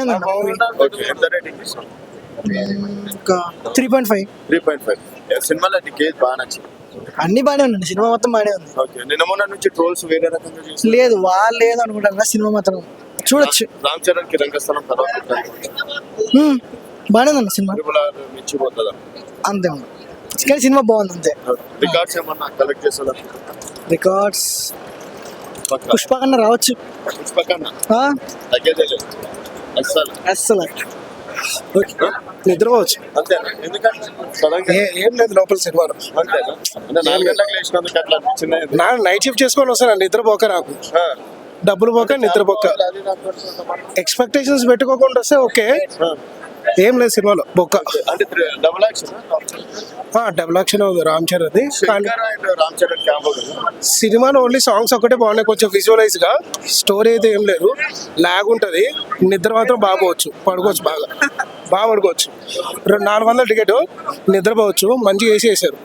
బాగానే ఉందండి. ఓకే, ఎంత రేటింగ్ ఇస్తాం? ఇంకా 3.5. 3.5. సినిమాలో నీకు ఏది బాగా నచ్చింది? అన్ని బాగానే ఉందండి, సినిమా మొత్తం బాగానే ఉంది. ఓకే, నిన్న మొన్న నుంచి ట్రోల్స్ వేరే రకంగా చేసి లేదు వాళ్ళు లేదు అనుకుంటారు, సినిమా మాత్రం చూడొచ్చు. రామ్ చరణ్ కి రంగస్థలం తర్వాత బాగానే ఉందండి సినిమా, మించిపోతుందా? అంతే ఉంది. కానీ సినిమా బాగుంది అంతే. రికార్డ్స్ ఏమన్నా కలెక్ట్ చేస్తుందా? రికార్డ్స్ పుష్ప కన్నా రావచ్చు. పుష్పకన్నా ఆ? తగ్గేదే లేదు అస్సలు. అస్సలు నిద్రపోవచ్చు. అంతేనా? ఎందుకంటే సడన్ గా ఏం లేదు లోపల సినిమాలో. అంతేనా? అంటే 4 గంటలకు లేచినందుకు అట్లా అనిపించిందా? నా నైట్ షిఫ్ట్ చేసుకొని వస్తాను, నిద్రపోక నాకు ఆ. డబ్బులు పోక నిద్రపోక. అది నాకు కొంచెం ఎక్స్పెక్టేషన్స్ పెట్టుకోకుండా వస్తే ఓకే, ఆ. ఏం లేదు సినిమాలో బొక్క. అంటే డబుల్ యాక్షన్ డబుల్ యాక్షన్ ఉంది రామ్ చరణ్ కానీ శంకర్ అండ్ రామ్ చరణ్ కాంబో కదా. సినిమాలో ఓన్లీ సాంగ్స్ ఒకటే బాగున్నాయి, కొంచెం విజువలైజ్ గా. స్టోరీ అయితే ఏం లేదు, లాగ్ ఉంటది. నిద్ర మాత్రం బాగోవచ్చు, పడుకోవచ్చు, బాగా పడుకోవచ్చు. 400 టికెట్, నిద్రపోవచ్చు, మంచిగా వేసి వేసారు.